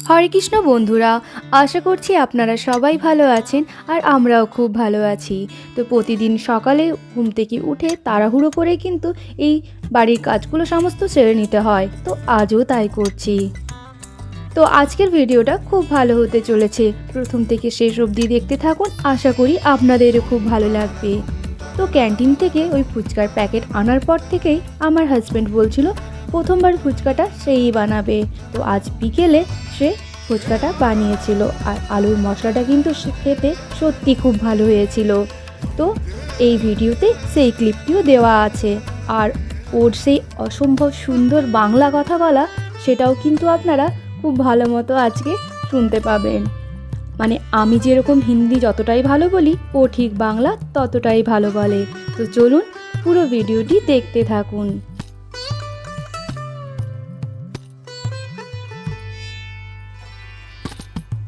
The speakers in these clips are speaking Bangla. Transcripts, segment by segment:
হরে কৃষ্ণ বন্ধুরা, আশা করছি আপনারা সবাই ভালো আছেন আর আমরাও খুব ভালো আছি। তো প্রতিদিন সকালে ঘুম থেকে উঠে তাড়াহুড়ো করে কিন্তু এই বাড়ির কাজগুলো সমস্ত সেরে নিতে হয়, তো আজও তাই করছি। তো আজকের ভিডিওটা খুব ভালো হতে চলেছে, প্রথম থেকে শেষ অবধি দেখতে থাকুন, আশা করি আপনাদেরও খুব ভালো লাগবে। তো ক্যান্টিন থেকে ওই ফুচকার প্যাকেট আনার পর থেকেই আমার হাজব্যান্ড বলছিল প্রথমবার ফুচকাটা সেই বানাবে। তো আজ বিকেলে সে ফুচকাটা বানিয়েছিল আর আলুর মশলাটা কিন্তু খেতে সত্যি খুব ভালো হয়েছিল। তো এই ভিডিওতে সেই ক্লিপটিও দেওয়া আছে আর ওর সেই অসম্ভব সুন্দর বাংলা কথা বলা সেটাও কিন্তু আপনারা খুব ভালো মতো আজকে শুনতে পাবেন। মানে আমি যেরকম হিন্দি যতটাই ভালো বলি ও ঠিক বাংলা ততটাই ভালো বলে। তো চলুন পুরো ভিডিওটি দেখতে থাকুন।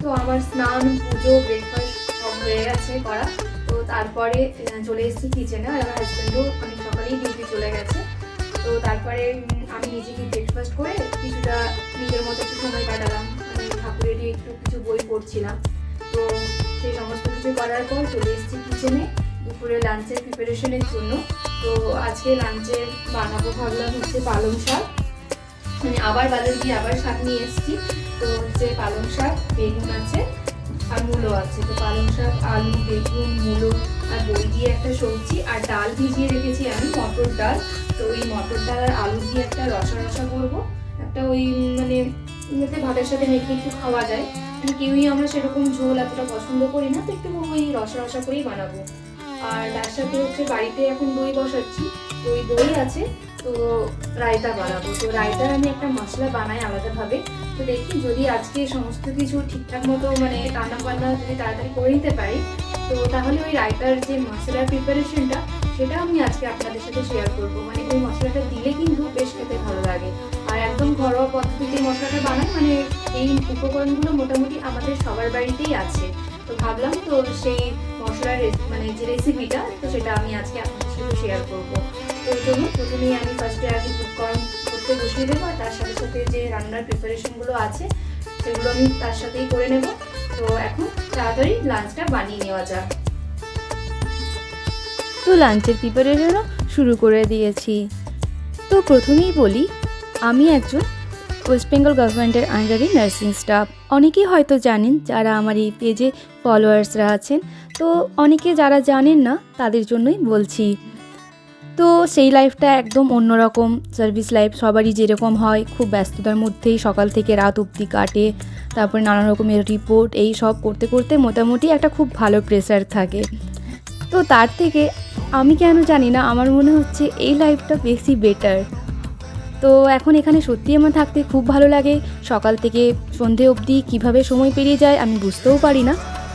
তো আমার স্নান পুজো ব্রেকফাস্ট সব হয়ে গেছে করা। তো তারপরে চলে এসেছি কিচেনে, আর আমার হাজব্যান্ডও অনেক সকালেই ডিউটি চলে গেছে। তো তারপরে আমি নিজেকে ব্রেকফাস্ট করে কিছুটা নিজের মতো একটু সময় কাটালাম, আমি ঠাকুরেরই একটু কিছু বই পড়ছিলাম। তো সেই সমস্ত কিছু করার পর চলে এসেছি কিচেনে দুপুরে লাঞ্চের প্রিপারেশনের জন্য। তো আজকে লাঞ্চে বানাবো ভাবলাম হচ্ছে পালং শাক, মানে আবার বাজারে গিয়ে আবার শাক নিয়ে এসেছি। তো হচ্ছে পালং শাক, বেগুন আছে আর মূলো আছে। তো পালং শাক, আলু, বেগুন, মূলো আর বই দিয়ে একটা সবজি, আর ডাল ভিজিয়ে রেখেছি আমি, মটর ডাল। তো ওই মটর ডাল আর আলু দিয়ে একটা রসা রসা করবো, একটা ওই মানে যাতে ভাতের সাথে মেখে একটু খাওয়া যায়। মানে কেউই আমরা সেরকম ঝোল এতটা পছন্দ করি না, তো একটু ওই রসা রসা করেই বানাবো। আর তার সাথে হচ্ছে বাড়িতে এখন দই বসাচ্ছি, তো ওই দই আছে, তো রায়তা বানাবো। তো রায়তার আমি একটা মশলা বানাই আলাদাভাবে। তো দেখি যদি আজকে সমস্ত কিছু ঠিকঠাক মতো মানে রান্না বান্না যদি তাড়াতাড়ি করে নিতে পারি, তো তাহলে ওই রায়তার যে মশলার প্রিপারেশনটা সেটা আমি আজকে আপনাদের সাথে শেয়ার করবো। মানে ওই মশলাটা দিলে কিন্তু বেশ খেতে ভালো লাগে, আর একদম ঘরোয়া পদ্ধতিতে মশলাটা বানাই। মানে এই উপকরণগুলো মোটামুটি আমাদের সবার বাড়িতেই আছে। তো ভাবলাম তো সেই মশলার মানে যে রেসিপিটা, তো সেটা আমি আজকে আপনাদের সাথে শেয়ার করবো। তো জন্য প্রথমেই আমি ফার্স্টে আগে উপকরণ করতে বসিয়ে দেবো, আর তার সাথে সাথে যে রান্নার প্রিপারেশনগুলো আছে সেগুলো আমি তার সাথেই করে নেব। তো এখন তাড়াতাড়ি লাঞ্চটা বানিয়ে নেওয়া যাক। তো লাঞ্চের প্রিপারেশনও শুরু করে দিয়েছি। তো প্রথমেই বলি, আমি একজন ওয়েস্ট বেঙ্গল গভর্নমেন্টের আন্ডারে নার্সিং স্টাফ। অনেকেই হয়তো জানেন যারা আমার এই পেজে ফলোয়ার্সরা আছেন, তো অনেকে যারা জানেন না তাদের জন্যই বলছি। তো সেই লাইফটা একদম অন্যরকম সার্ভিস লাইফ, সবারই যেরকম হয়, খুব ব্যস্ততার মধ্যেই সকাল থেকে রাত অবধি কাটে। তারপরে নানা রকমের রিপোর্ট এই সব করতে করতে মোটামুটি একটা খুব ভালো প্রেশার থাকে। তো তার থেকে আমি কেন জানি না আমার মনে হচ্ছে এই লাইফটা বেশি বেটার। তো এখন এখানে সত্যি আমার থাকতে খুব ভালো লাগে। সকাল থেকে সন্ধে অবধি কীভাবে সময় পেরিয়ে যায় আমি বুঝতেও পারি না,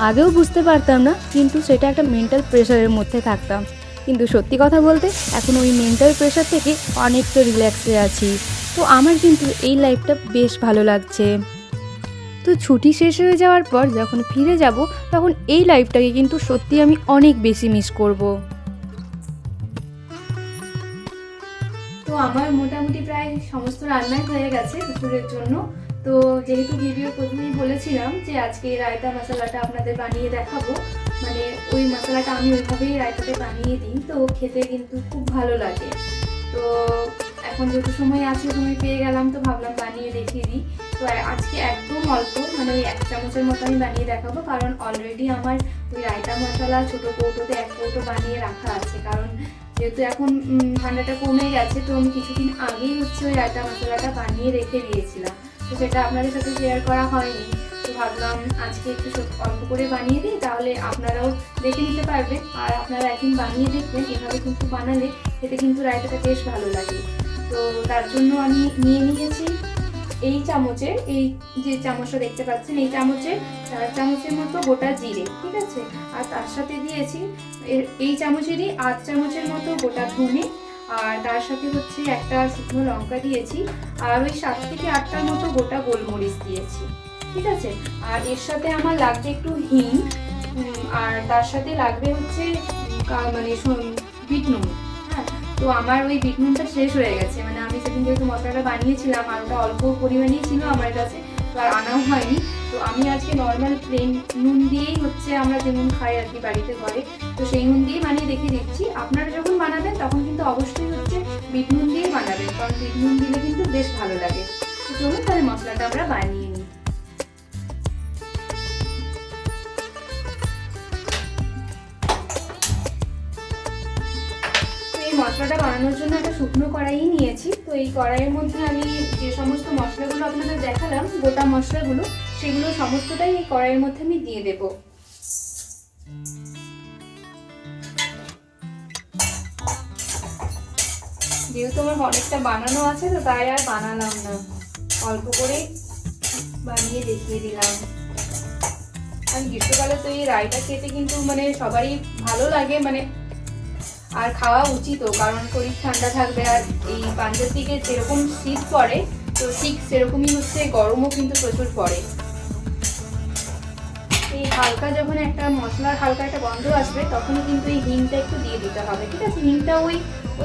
আগেও বুঝতে পারতাম না, কিন্তু সেটা একটা মেন্টাল প্রেশারের মধ্যে থাকতাম। কিন্তু সত্যি কথা বলতে এখন ওই মেন্টাল প্রেশার থেকে অনেকটা রিল্যাক্সে আছি। তো আমার কিন্তু এই লাইফটা বেশ ভালো লাগছে। তো ছুটি শেষ হয়ে যাওয়ার পর যখন ফিরে যাব তখন এই লাইফটাকে কিন্তু সত্যি আমি অনেক বেশি মিস করব। তো আমার মোটামুটি প্রায় সমস্ত রান্নাই হয়ে গেছে দুপুরের জন্য। তো যেহেতু ভিডিও প্রথমেই বলেছিলাম যে আজকে রায়তা মশলাটা আপনাদের বানিয়ে দেখাবো, মানে ওই মশলাটা আমি ওইভাবেই রায়তাতে বানিয়ে দিই, তো খেতে কিন্তু খুব ভালো লাগে। তো এখন যেহেতু সময় আছে, সময় পেয়ে গেলাম, তো ভাবলাম বানিয়ে দেখিয়ে দিই। তো আজকে একদম অল্প, মানে ওই 1 চামচের মতো আমি বানিয়ে দেখাবো, কারণ অলরেডি আমার ওই রায়তা মশলা ছোটো কৌটোতে 1 কৌটো বানিয়ে রাখা আছে। কারণ যেহেতু এখন ঠান্ডাটা কমে গেছে, তো আমি কিছুদিন আগেই হচ্ছে ওই রায়তা মশলাটা বানিয়ে রেখে দিয়েছিলাম, তো সেটা আপনাদের সাথে শেয়ার করা হয়নি। তো ভাবলাম আজকে একটু অল্প করে বানিয়ে দিই, তাহলে আপনারাও দেখে নিতে পারবেন, আর আপনারা একদিন বানিয়ে দেখবেন, এভাবে কিন্তু বানালে খেতে কিন্তু রায়তাটা বেশ ভালো লাগে। তো তার জন্য আমি নিয়ে নিয়েছি এই চামচের, এই যে চামচটা দেখতে পাচ্ছেন, এই চামচের 4 চামচের মতো গোটা জিরে, ঠিক আছে। আর তার সাথে দিয়েছি এই চামচেরই 8 চামচের মতো গোটা ধনে, আর তার সাথে হচ্ছে একটা শুকনো লঙ্কা দিয়েছি, আর ওই 7 থেকে 8টার মতো গোটা গোলমরিচ দিয়েছি, ঠিক আছে। আর এর সাথে আমার লাগবে একটু হিং, আর তার সাথে লাগবে হচ্ছে মানে বিট নুন। হ্যাঁ, তো আমার ওই বিট নুনটা শেষ হয়ে গেছে, মানে আমি সেদিন যেহেতু মশলাটা বানিয়েছিলাম আর ওটা অল্প পরিমাণেই ছিল আমার কাছে, তো আর আনাও হয়নি। তো আমি আজকে নর্মাল প্লেন নুন দিয়েই হচ্ছে আমরা যেমন খাই আর কি বাড়িতে ঘরে, তো সেই নুন দিয়েই বানিয়ে দেখিয়ে দিচ্ছি। আপনারা যখন বানাবেন তখন কিন্তু অবশ্যই হচ্ছে বিট নুন দিয়েই বানাবেন, কারণ বিট নুন দিলে কিন্তু বেশ ভালো লাগে। তো চলুন তাহলে মশলাটা আমরা বানিয়ে নিই। মশলাটা বানানোর জন্য একটা শুকনো কড়াই নিয়েছি। তো এই কড়াইয়ের মধ্যে আমি যে সমস্ত মশলাগুলো আপনাদের দেখালাম, গোটা মশলাগুলো, সেগুলো সমস্তটাই এই কড়াইয়ের মধ্যে আমি দিয়ে দেব। যেহেতু আমার অনেকটা বানানো আছে তো তাই আর বানালাম না, অল্প করে বানিয়ে দেখিয়ে দিলাম। আর গ্রীষ্মকালে তো এই রায়টা খেতে কিন্তু মানে সবারই ভালো লাগে, মানে আর খাওয়া উচিতও, কারণ শরীর ঠান্ডা থাকবে। আর এই পাঞ্জাব দিকে যেরকম শীত পড়ে তো ঠিক সেরকমই হচ্ছে গরমও কিন্তু প্রচুর পড়ে। এই হালকা যখন একটা মশলার হালকা একটা গন্ধ আসবে তখনই কিন্তু এই হিংটা একটু দিয়ে দিতে হবে, ঠিক আছে? হিংটা ওই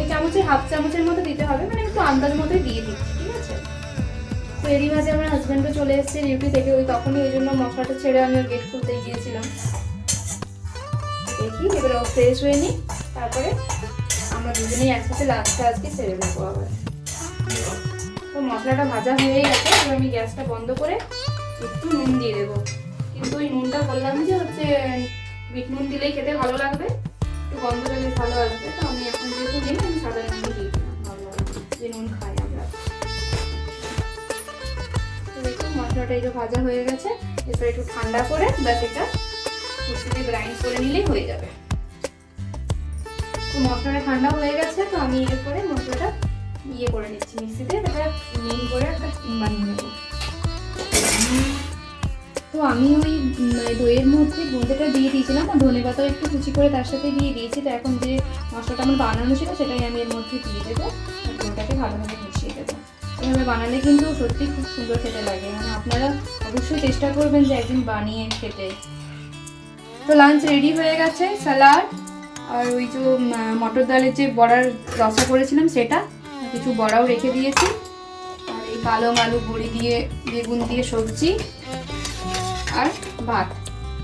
চামচের হাফ চামচের মতো দিতে হবে, মানে একটু আন্দাজ মতোই দিয়ে দিচ্ছি, ঠিক আছে? তো এরই মাঝে আমার হাজব্যান্ডও চলে এসেছে ডিউটি থেকে, তখনই ওই জন্য মশলাটা ছেড়ে আমি গেট খুলতে গিয়েছিলাম। দেখি এবার ফ্রেশ হয়ে নিই, তারপরে আমরা দুজনেই একসাথে লাঞ্চটা আজকে সেরে নেবো আবার। তো মশলাটা ভাজা হয়ে গেছে, এবার আমি গ্যাসটা বন্ধ করে একটু নুন দিয়ে দেবো। কিন্তু ওই নুনটা বললাম যে হচ্ছে বিট নুন দিলেই খেতে ভালো লাগবে, একটু গন্ধটা বেশ ভালো আসবে। তো আমি এখন যেহেতু দিই আমি সাদা নুন দিয়ে দিলাম, ভালো যে নুন খাই আমরা। তো দেখুন মশলাটা একটু ভাজা হয়ে গেছে, এরপর একটু ঠান্ডা করে ব্যাস এটা মিক্সিতে গ্রাইন্ড করে নিলেই হয়ে যাবে। তো মশলাটা ঠান্ডা হয়ে গেছে, তো আমি এরপরে মশলাটা করে নিচ্ছি মিক্সিতে, এটা মিহি করে একটা বানিয়ে নেব। তো আমি ওই দইয়ের মধ্যে বোঁদেটা দিয়ে দিয়েছিলাম, আর ধনেপাতাও একটু কুচি করে তার সাথে দিয়ে দিয়েছি। তো এখন যে মশলাটা আমার বানানো ছিল সেটাই আমি এর মধ্যে দিয়ে দেবো, ওটাকে ভালোভাবে মিশিয়ে দেবো। এভাবে বানালে কিন্তু সত্যি খুব সুন্দর খেতে লাগে, মানে আপনারা অবশ্যই চেষ্টা করবেন যে একদিন বানিয়ে খেতে। তো লাঞ্চ রেডি হয়ে গেছে, স্যালাড আর ওই যে মটর ডালের যে বড়ার রসা করেছিলাম সেটা, কিছু বড়াও রেখে দিয়েছি, আর এই পালং আলু বড়ি দিয়ে বেগুন দিয়ে সবজি আর ভাত।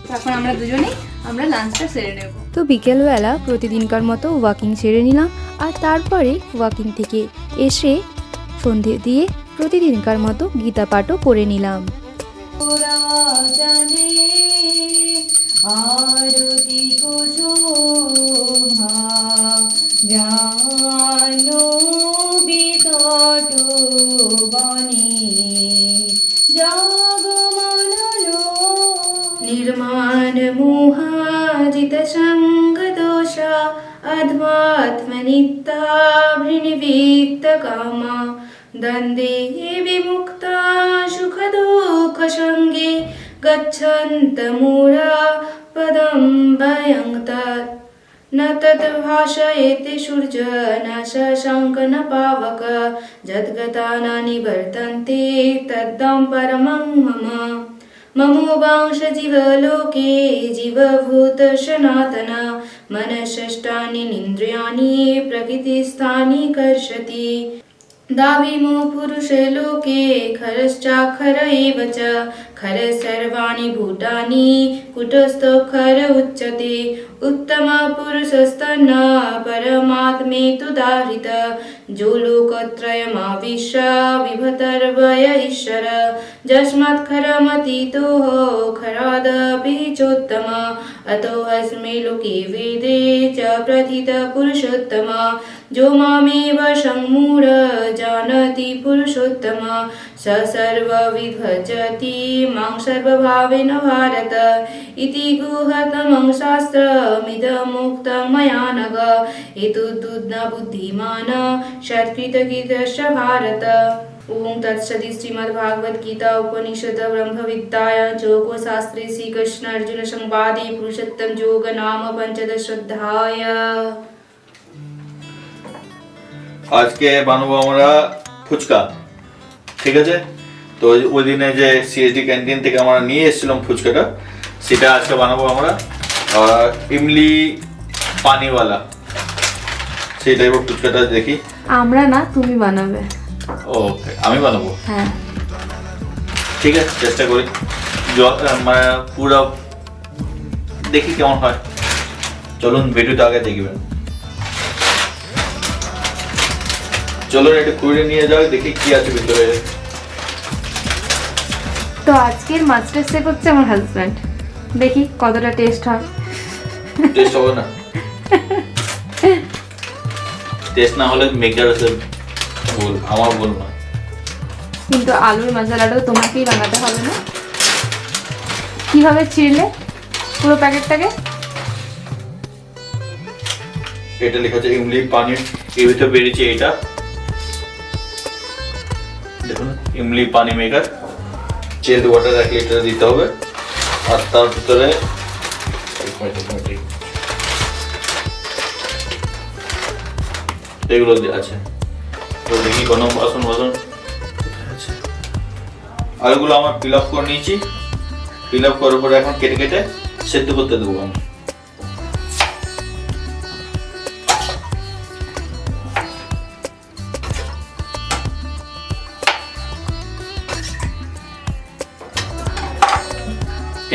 তারপর আমরা দুজনেই লাঞ্চটা সেরে নেব। তো বিকেলবেলা প্রতিদিনকার মতো ওয়াকিং সেরে নিলাম, আর তারপরে ওয়াকিং থেকে এসে সন্ধে দিয়ে প্রতিদিনকার মতো গীতা পাঠও করে নিলাম। निर्माण मोहाजित संग दोषा अध्वात्मनित्ता भृनिवित्त कामा दन्दे विमुक्ता सुख दुःख संगे गच्छन्त मूढा पदं भयं तत् न तत् भाषयेते सूर्य न शशाङ्क न पावक जद्गता न निवर्तन्ते तद्दं परमं मम ममोवांश जीवलोके जीवभूत सनातन मनःषष्ठानि इन्द्रियाणि प्रकृतिस्थानि कर्षति दाविमो पुरुषलोके खरश्चाक्षर एव च खर सर्वाणि भूतानि कुटस्थोऽक्षर उच्यते उत्तम पुरुषस्तन्न परमात्मेतुदाहृत जो लोकत्रयमाविश्य विभतर्वय ईश्वर यस्मात्खरमतीतोः खरादपि चोत्तम अतोऽस्मै लोके वेदे च प्रथित पुरुषोत्तम जो मामेव सम्मूढ जानति पुरुषोत्तम स सर्वविद् भजति मां सर्वभावेन भारत इति गुह्यतमं शास्त्रमिदमुक्तं मया नघ एतद्बुद्ध बुद्धिमान् सत्कृतकृतश्च भारत। ओम तत्सदि श्रीमद्भागवद्गीता उपनिषद ब्रह्मविद्यायां योगशास्त्रे श्रीकृष्ण अर्जुन संवादे पुरुषोत्तम योग नाम पंचदश अध्याय। আজকে বানাবো আমরা ফুচকা, ঠিক আছে? তো ওই দিনে যে সিএসডি ক্যান্টিন থেকে আমরা নিয়ে এসেছিলাম ফুচকাটা, সেটা আজকে বানাবো আমরা। ইমলি পানিওয়ালা সেই টাইপের ফুচকাটা দেখি। আমরা না, তুমি বানাবে। ওকে, আমি বানাবো। হ্যাঁ, ঠিক আছে, চেষ্টা করি মানে পুরো দেখি কেমন হয়। চলুন ভিডিওটা আগে দেখবেন। চলুন একটু খুঁড়ে নিয়ে যাও, দেখি কি আছে ভিতরে। তো আজকের মাছটা সে করছে আমার হাজব্যান্ড, দেখি কতটা টেস্ট হয়। টেস্ট হবে না, টেস্ট না হলে মেকার আছে ভুল, আমার ভুল না। কিন্তু আলুর মশলাটাও তোমাকেই বানাতে হবে না? কিভাবে ছিঁড়লে পুরো প্যাকেটটাকে? এটা লেখা আছে ইমলি পানি, এর ভিতরে বেরিয়েছে এটা দেখুন, ইমলি পানি মেকার। চিল্ড ওয়াটার 1 লিটার দিতে হবে, আর তার ভিতরে এগুলো আছে। তো দেখি কোনো বাসন আছে। আলুগুলো আমার ফিল আপ করে নিয়েছি, ফিল আপ করার পরে এখন কেটে কেটে সেদ্ধ করতে দেবো আমি।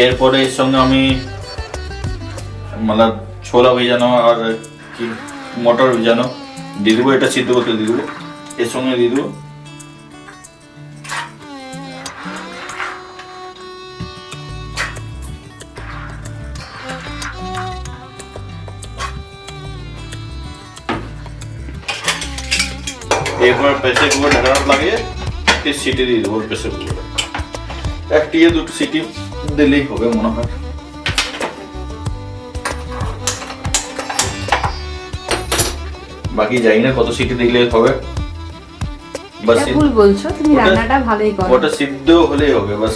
এরপরে এর সঙ্গে আমি মানে ছোলা ভিজানো আর কি মটর ভিজানো দিয়ে দেবো, এটা সিদ্ধ করতে দিয়ে দেবো, এর সঙ্গে দিয়ে দেবো। এরপর প্রেসার কুকার ঢাকানো লাগিয়ে সিটি দিয়ে দেবো প্রেসার কুকারে। 1টি 2টি সিটি দিলেই হবে মনে হয়। বাকি জানি না কত সিটি দিলে হবে, বাস ভুল বলছো তুমি, রান্নাটা ভালোই করো। ওটা সিদ্ধ হলেই হবে বাস।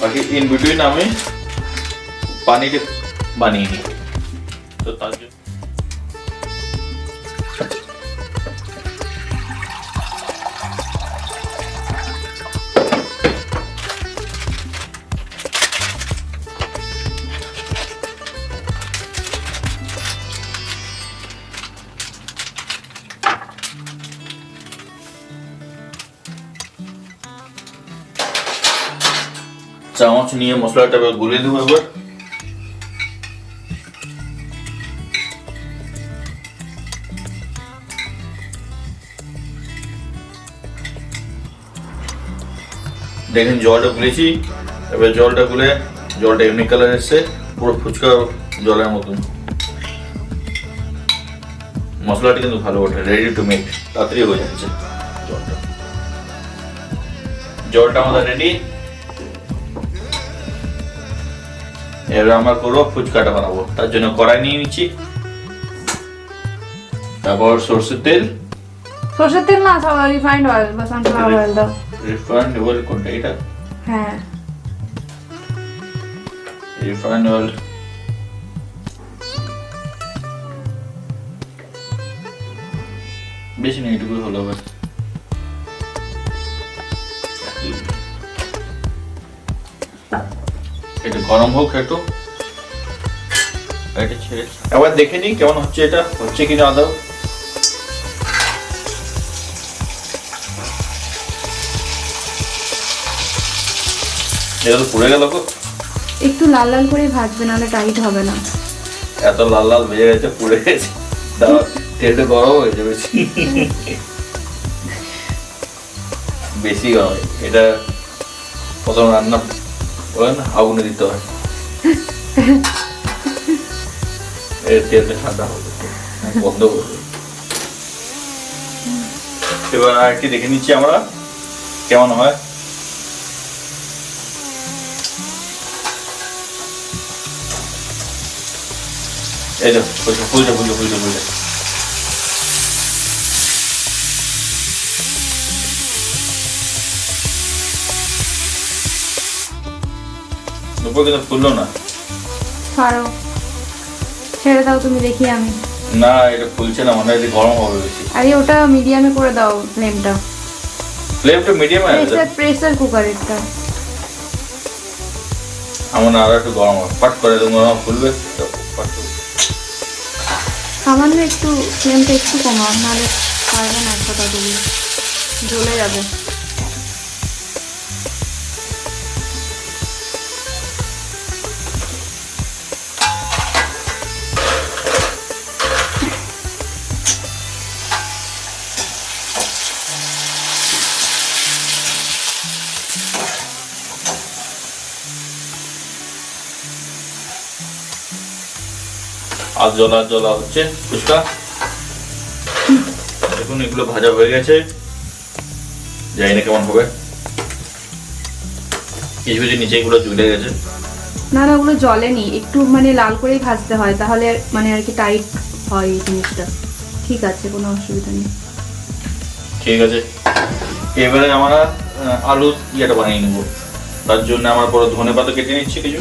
বাকি ইন বিটুইন আমি পানিটা বানিয়ে নিই। তো তার জন্য চামচ নিয়ে মশলাটা গুলে দেবো এবার। দেখেন জলটা গুলেছি, এবার জলটা গুলে জলটা এমনি কালার এসছে, পুরো ফুচকা জলের মতন। মশলাটা কিন্তু ভালো ওঠে, রেডি টু মেক, তাড়াতাড়ি হয়ে যাচ্ছে। জলটা আমাদের রেডি। এবার আমরা করবো ফুচকাটা বানাবো, তার জন্য কড়াই নিয়ে নিচ্ছি, তারপর সরষের তেল। সরষের তেল না, রিফাইন্ড অয়েল বা সানফ্লাওয়ার অয়েল দাও। রিফাইন্ড অয়েল কোনটা? এটা? হ্যাঁ, রিফাইন্ড অয়েল বেশি নেই, এটুকু হলো ব্যাস। এটা গরম হোক একটু, এটা ছেড়ে এবার দেখে নিই কেমন হচ্ছে, এটা হচ্ছে কিনা আদৌ। এটা তো পুড়ে গেল গো। একটু লাল লাল করে ভাজবে, নাহলে টাইট হবে না। এত লাল লাল ভেজে গেছে, পুড়ে গেছে, দাও তেলটা গরম হয়ে যাবে বেশি গরম। এটা প্রথম রান্না বলেন আগুনে দিতে হয়, এর তেলটা ঠান্ডা হবে, বন্ধ করবে। এবার আর কি দেখে নিচ্ছি আমরা কেমন হয়। এই তো ফুলছে ফুলছে ফুলছে ফুলছে। দুপুর কিন্তু ফুললো না। ছাড়ো, ছেড়ে দাও তুমি, দেখি আমি। না এটা ফুলছে না, মনে হয় গরম হবে বেশি। আরে ওটা মিডিয়ামে করে দাও ফ্লেমটা। ফ্লেমটা মিডিয়ামে আছে, প্রেসার কুকারেরটা। আমার না, আরো একটু গরম হবে, পাট করে দেবো, গরম ফুলবে তো পাট। সামান্য একটু ফ্লেমটা একটু কমাও, নাহলে পারবে না, একটা ততগুলো জ্বলে যাবে। হাত জ্বলা হচ্ছে ফুচকা। দেখুন এগুলো ভাজা হয়ে গেছে, জানি না কেমন হবে। কিছু কিছু নিচে এগুলো ঝুলে গেছে। না না, ওগুলো জলেনি, একটু মানে লাল করেই ভাজতে হয়, তাহলে মানে আর কি টাইট হয় এই জিনিসটা। ঠিক আছে, কোনো অসুবিধা নেই। ঠিক আছে, এবারে আমরা আলু ইয়েটা বানিয়ে নেবো। তার জন্য আমার বড় ধনে পাতা কেটে নিচ্ছি কিছু।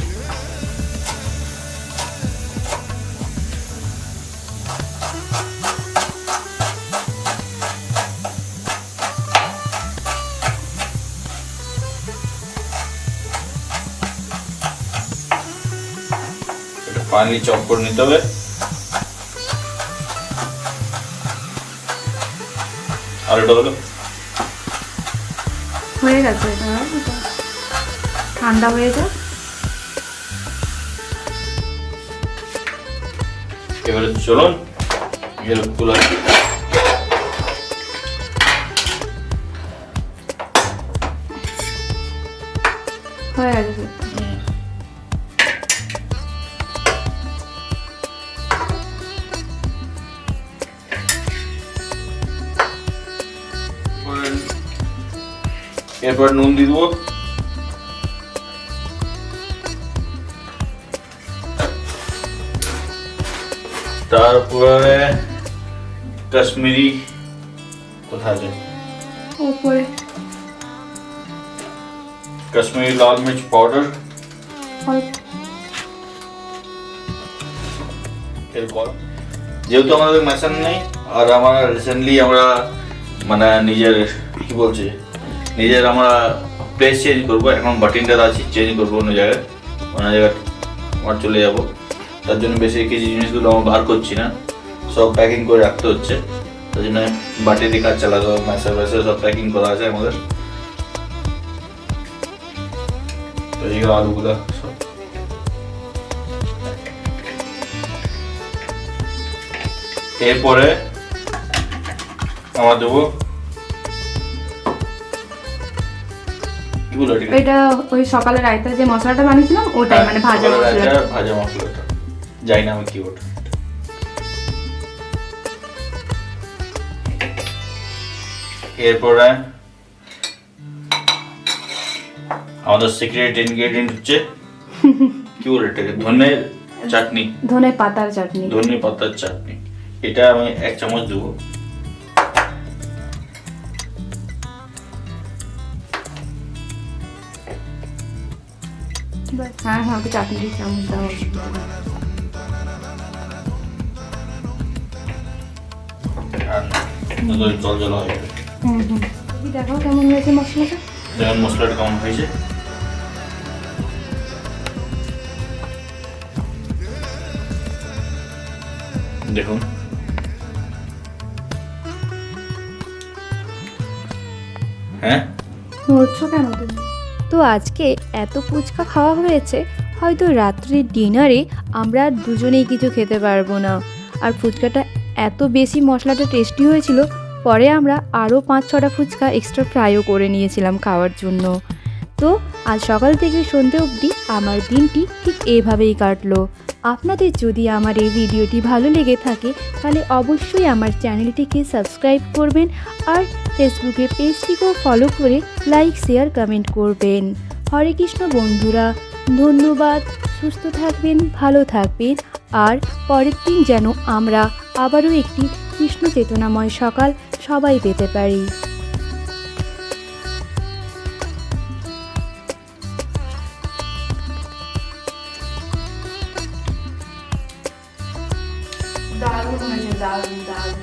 এটা ফাইনালি চপ করে নিতে হবে। আলুটা হলো হয়ে গেছে, এটা ঠান্ডা হয়ে যায়। এবারে চলুন এর তুলা হয়ে গেছে। এরপর নুন দিয়ে দেবো। তারপরে কাশ্মীরি কোথায় আছে, উপরে কাশ্মীরি লাল মির্চ পাউডার। এরপর যেহেতু আমাদের মেশান নেই, আর আমরা রিসেন্টলি আমরা মানে নিজের আমরা প্লেস চেঞ্জ করবো। এখন বাটিনটা আছে, চেঞ্জ করবো অন্য জায়গায় আমার চলে যাব। তার জন্য বেশি কিছু জিনিসগুলো আমরা বার করছি না, সব প্যাকিং করে রাখতে হচ্ছে। তার জন্য বাটি দিয়ে কাজ চালাতে হবে, ম্যাসার সব প্যাকিং করা আছে আমাদের। তো এইগুলো আলুগুলো সব এরপরে আমরা দেবো এটা ওই সকালে রাইতে যে মশলাটা বানিয়েছিলাম ওটাই, মানে ভাজা মশলাটা যাই না আমি কি ওটা। এরপরে আমাদের সিক্রেট ইনগ্রেডিয়েন্ট হচ্ছে কি বলে এটাকে, ধনে পাতার চাটনি। এটা আমি 1 চামচ দেবো। হ্যাঁ হ্যাঁ, ওকে চাটনি চামচ দেওয়া উচিত। জল হয়ে যাবে। দেখাও কেমন হয়েছে মশলাটা। দেখুন মশলাটা কেমন হয়েছে। দেখুন হ্যাঁ, নড়ছো কেন তুমি? তো আজকে এত ফুচকা খাওয়া হয়েছে, হয়তো রাত্রির ডিনারে আমরা দুজনেই কিছু খেতে পারবো না। আর ফুচকাটা এত বেশি মশলাটা টেস্টি হয়েছিল, পরে আমরা আরও 5-6টা ফুচকা এক্সট্রা ফ্রাইও করে নিয়েছিলাম খাওয়ার জন্য। তো আজ সকাল থেকে সন্ধে অবধি আমার দিনটি ঠিক এভাবেই কাটলো। আপনাদের যদি আমার এই ভিডিওটি ভালো লেগে থাকে তাহলে অবশ্যই আমার চ্যানেলটিকে সাবস্ক্রাইব করবেন, আর ফেসবুকে পেজটিকেও ফলো করে লাইক শেয়ার কমেন্ট করবেন। হরে কৃষ্ণ বন্ধুরা, ধন্যবাদ। সুস্থ থাকবেন, ভালো থাকবেন, আর পরের দিন যেন আমরা আবারও একটি কৃষ্ণ চেতনাময় সকাল সবাই পেতে পারি। দারুণ হয়েছে, দারুণ দারুণ।